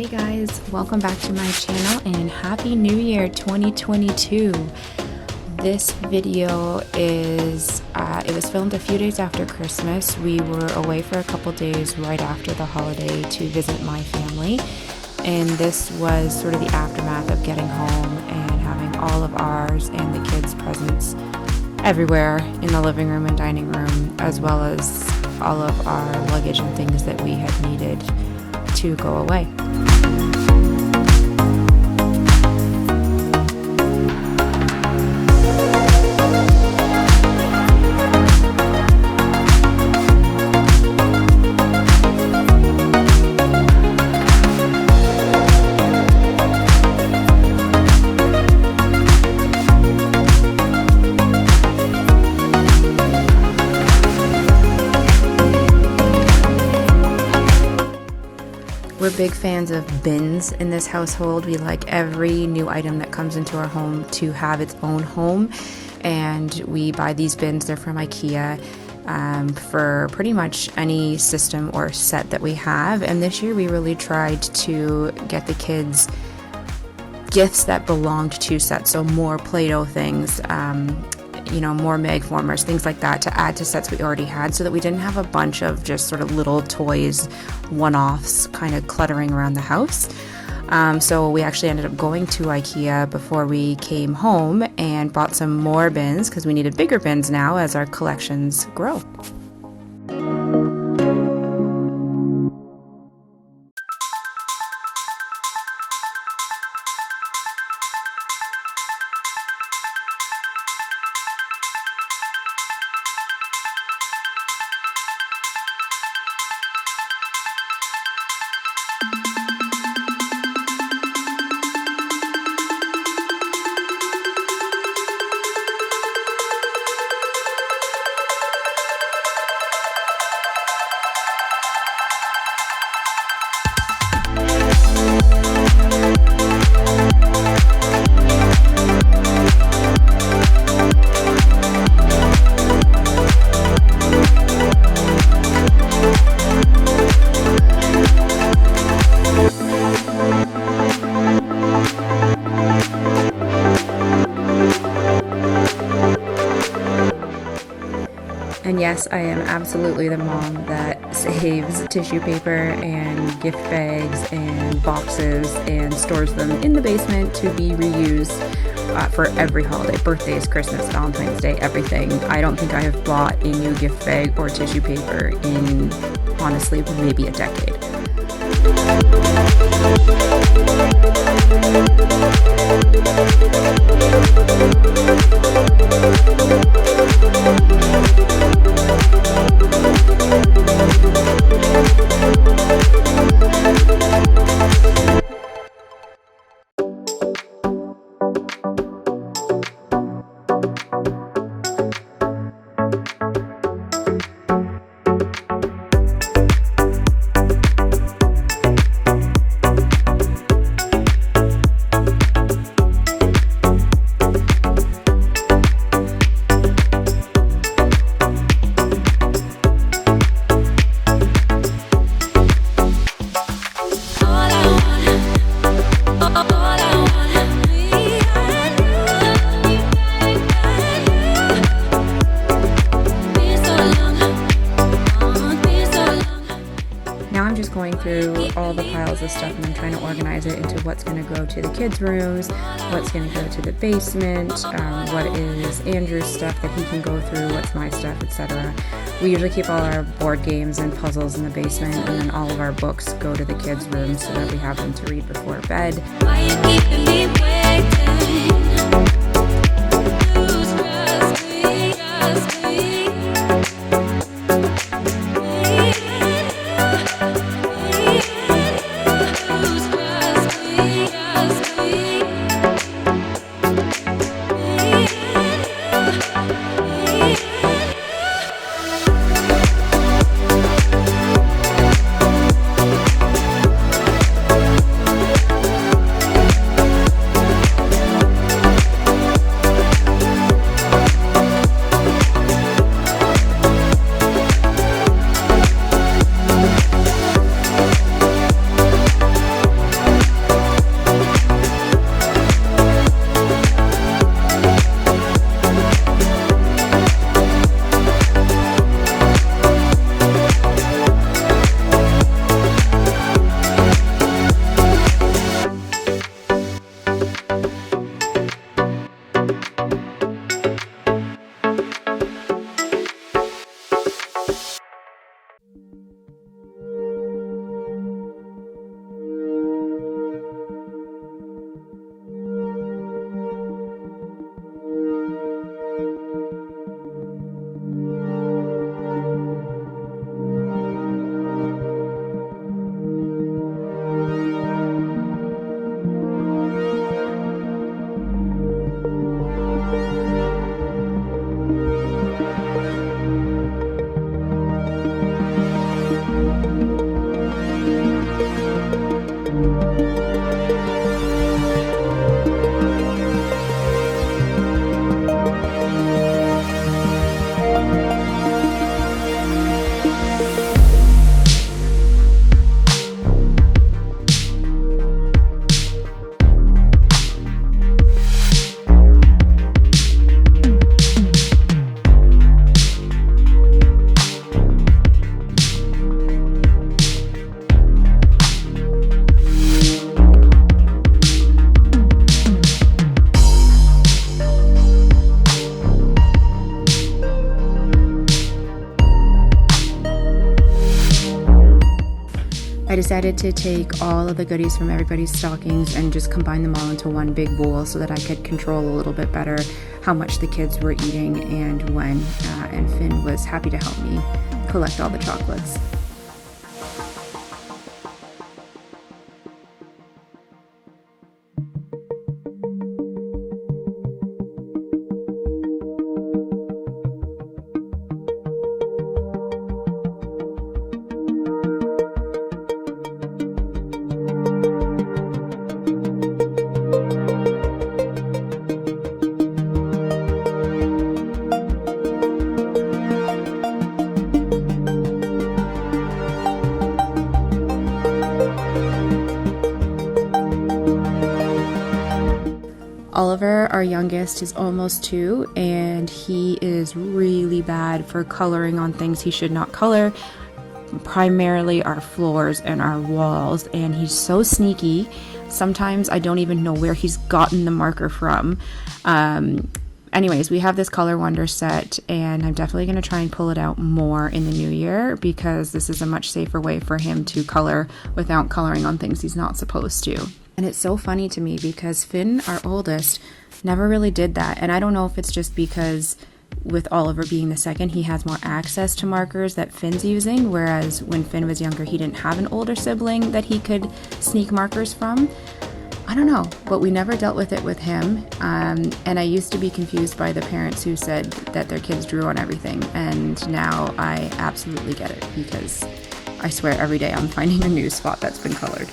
Hey guys, welcome back to my channel and Happy New Year 2022. This video is, it was filmed a few days after Christmas. We were away for a couple days right after the holiday to visit my family. And this was sort of the aftermath of getting home and having all of ours and the kids' presents everywhere in the living room and dining room, as well as all of our luggage and things that we had needed to go away. We're big fans of bins in this household. We like every new item that comes into our home to have its own home, and we buy these bins. They're from IKEA for pretty much any system or set that we have. And this year we really tried to get the kids gifts that belonged to sets, so more Play-Doh things, more mag formers, things like that, to add to sets we already had, so that we didn't have a bunch of just sort of little toys, one-offs, kind of cluttering around the house. So we actually ended up going to IKEA before we came home and bought some more bins, because we needed bigger bins now as our collections grow. And yes, I am absolutely the mom that saves tissue paper and gift bags and boxes and stores them in the basement to be reused for every holiday: birthdays, Christmas, Valentine's Day, everything. I don't think I have bought a new gift bag or tissue paper in, honestly, maybe a decade. Going through all the piles of stuff, and I'm trying to organize it into what's going to go to the kids' rooms, what's going to go to the basement, what is Andrew's stuff that he can go through, what's my stuff, etc. We usually keep all our board games and puzzles in the basement, and then all of our books go to the kids' rooms so that we have them to read before bed. Why you keeping me waiting? Lose trust me, trust me. I decided to take all of the goodies from everybody's stockings and just combine them all into one big bowl so that I could control a little bit better how much the kids were eating and when, and Finn was happy to help me collect all the chocolates. Oliver, our youngest, is almost 2, and he is really bad for coloring on things he should not color, primarily our floors and our walls, and he's so sneaky. Sometimes I don't even know where he's gotten the marker from. Anyways, we have this Color Wonder set, and I'm definitely going to try and pull it out more in the new year because this is a much safer way for him to color without coloring on things he's not supposed to. And it's so funny to me because Finn, our oldest, never really did that. And I don't know if it's just because with Oliver being the second, he has more access to markers that Finn's using, whereas when Finn was younger, he didn't have an older sibling that he could sneak markers from. I don't know, but we never dealt with it with him. And I used to be confused by the parents who said that their kids drew on everything. And now I absolutely get it because I swear every day I'm finding a new spot that's been colored.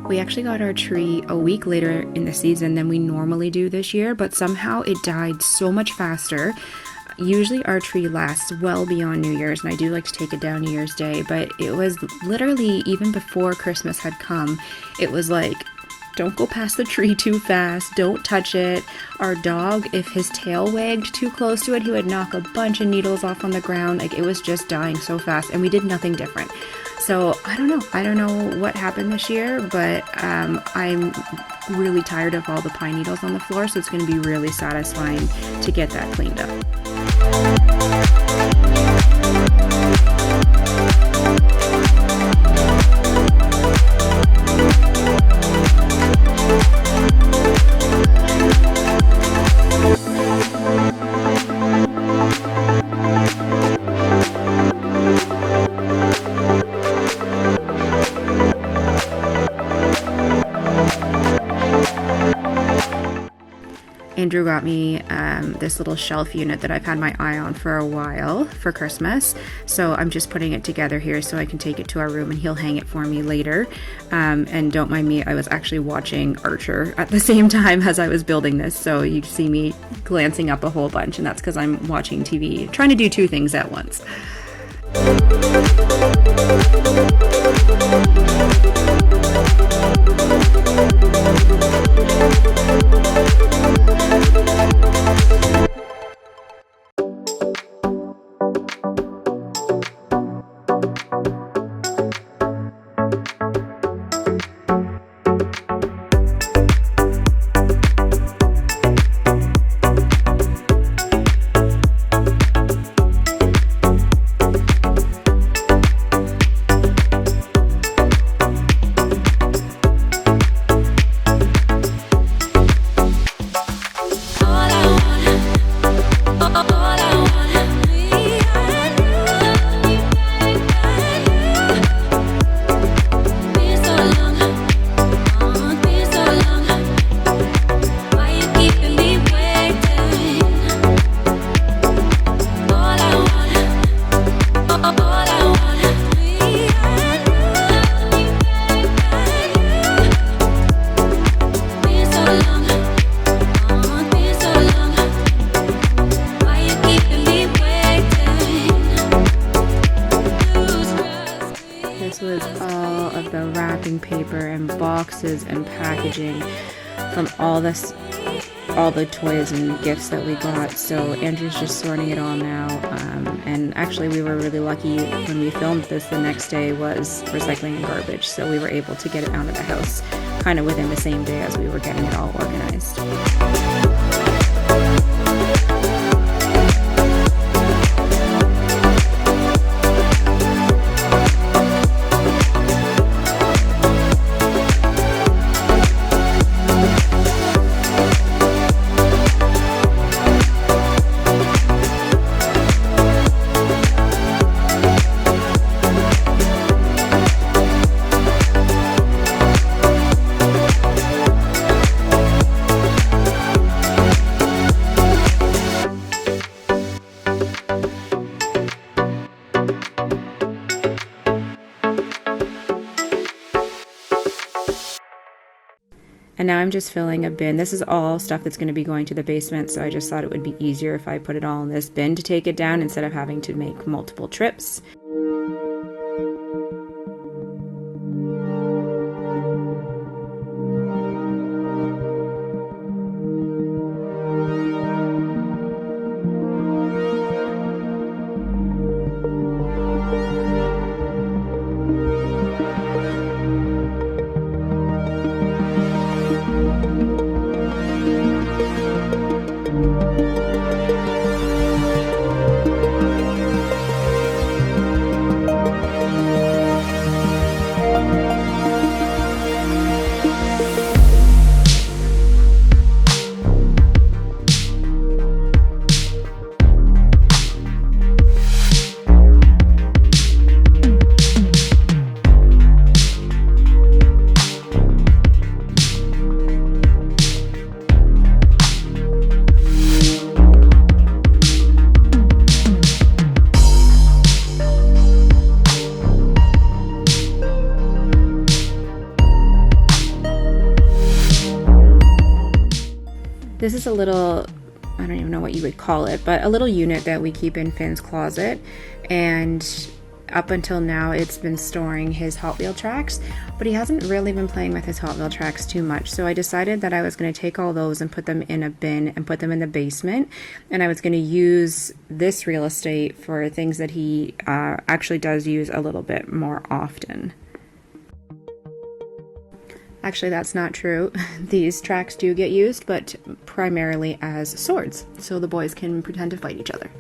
We actually got our tree a week later in the season than we normally do this year, but somehow it died so much faster. Usually our tree lasts well beyond New Year's, and I do like to take it down New Year's Day, but it was literally even before Christmas had come. It was like, don't go past the tree too fast, don't touch it. Our dog, if his tail wagged too close to it, he would knock a bunch of needles off on the ground. Like, it was just dying so fast, and we did nothing different. So I don't know what happened this year, but I'm really tired of all the pine needles on the floor, so it's going to be really satisfying to get that cleaned up. Andrew got me this little shelf unit that I've had my eye on for a while for Christmas. So I'm just putting it together here so I can take it to our room and he'll hang it for me later. And don't mind me, I was actually watching Archer at the same time as I was building this. So you see me glancing up a whole bunch, and that's because I'm watching TV, trying to do two things at once. paper and boxes and packaging from all the toys and gifts that we got. So Andrew's just sorting it all now. And actually we were really lucky when we filmed this. The next day was recycling and garbage, so we were able to get it out of the house kind of within the same day as we were getting it all organized. And now I'm just filling a bin. This is all stuff that's going to be going to the basement, so I just thought it would be easier if I put it all in this bin to take it down instead of having to make multiple trips. This is a little, I don't even know what you would call it, but a little unit that we keep in Finn's closet, and up until now it's been storing his Hot Wheel tracks, but he hasn't really been playing with his Hot Wheel tracks too much, so I decided that I was going to take all those and put them in a bin and put them in the basement, and I was going to use this real estate for things that he actually does use a little bit more often. Actually, that's not true. These tracks do get used, but primarily as swords, so the boys can pretend to fight each other.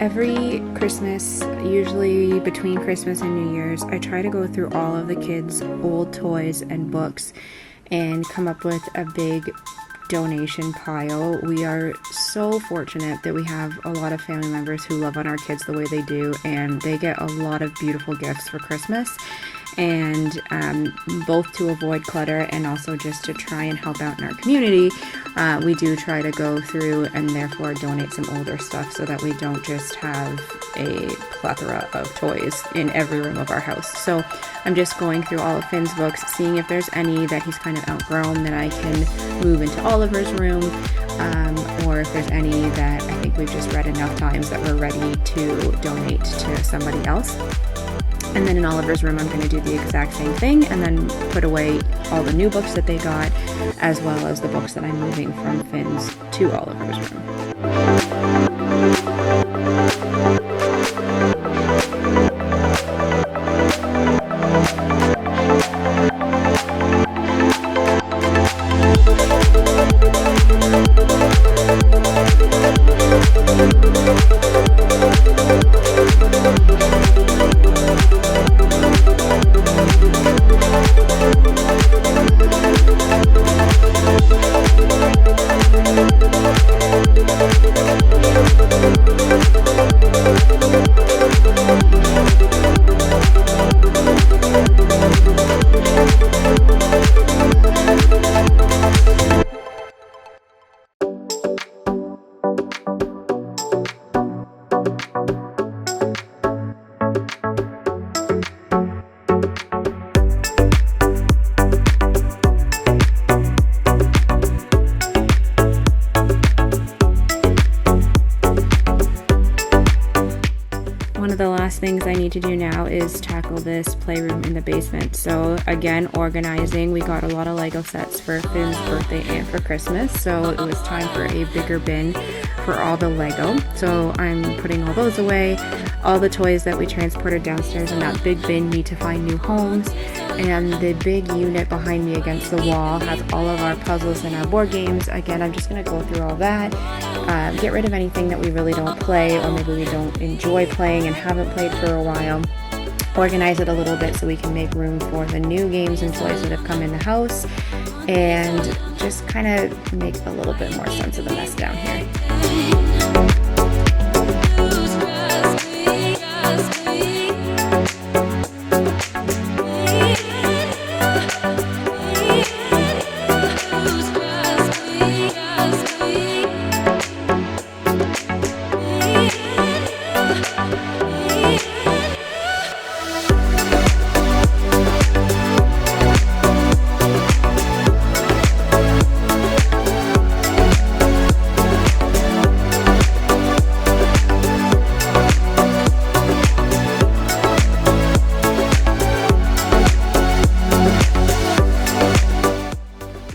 Every Christmas, usually between Christmas and New Year's, I try to go through all of the kids' old toys and books and come up with a big donation pile. We are so fortunate that we have a lot of family members who love on our kids the way they do, and they get a lot of beautiful gifts for Christmas. And both to avoid clutter and also just to try and help out in our community, we do try to go through and therefore donate some older stuff so that we don't just have a plethora of toys in every room of our house. So I'm just going through all of Finn's books, seeing if there's any that he's kind of outgrown that I can move into Oliver's room, or if there's any that I think we've just read enough times that we're ready to donate to somebody else. And then in Oliver's room, I'm going to do the exact same thing and then put away all the new books that they got, as well as the books that I'm moving from Finn's to Oliver's room. One of the last things I need to do now is tackle this playroom in the basement. So again, organizing. We got a lot of Lego sets for Finn's birthday and for Christmas, so it was time for a bigger bin for all the Lego. So I'm putting all those away. All the toys that we transported downstairs in that big bin need to find new homes. And the big unit behind me against the wall has all of our puzzles and our board games. Again, I'm just going to go through all that, get rid of anything that we really don't play or maybe we don't enjoy playing and haven't played for a while. Organize it a little bit so we can make room for the new games and toys that have come in the house, and just kind of make a little bit more sense of the mess down here.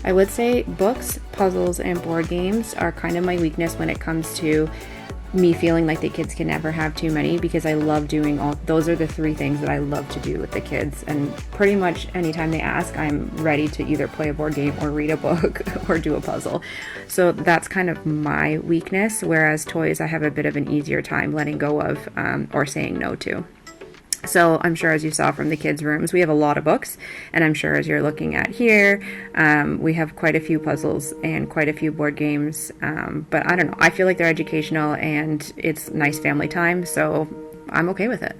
I would say books, puzzles, and board games are kind of my weakness when it comes to me feeling like the kids can never have too many, because I love doing all those are the three things that I love to do with the kids, and pretty much anytime they ask, I'm ready to either play a board game or read a book or do a puzzle. So that's kind of my weakness, whereas toys I have a bit of an easier time letting go of or saying no to. So I'm sure, as you saw from the kids' rooms, we have a lot of books, and I'm sure as you're looking at here, we have quite a few puzzles and quite a few board games, but I don't know, I feel like they're educational and it's nice family time, so I'm okay with it.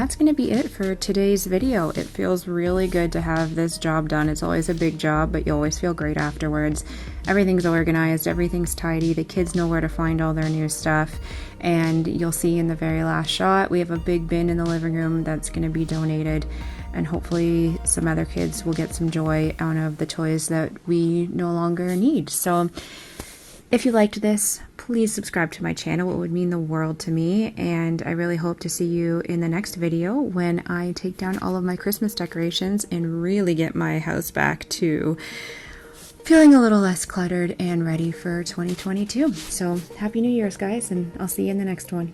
that's going to be it for today's video. It feels really good to have this job done. It's always a big job, but you always feel great afterwards. Everything's organized, everything's tidy, the kids know where to find all their new stuff, and you'll see in the very last shot, we have a big bin in the living room that's going to be donated, and hopefully some other kids will get some joy out of the toys that we no longer need. So if you liked this, please subscribe to my channel. It would mean the world to me, and I really hope to see you in the next video when I take down all of my Christmas decorations and really get my house back to feeling a little less cluttered and ready for 2022. So happy New Year's, guys, and I'll see you in the next one.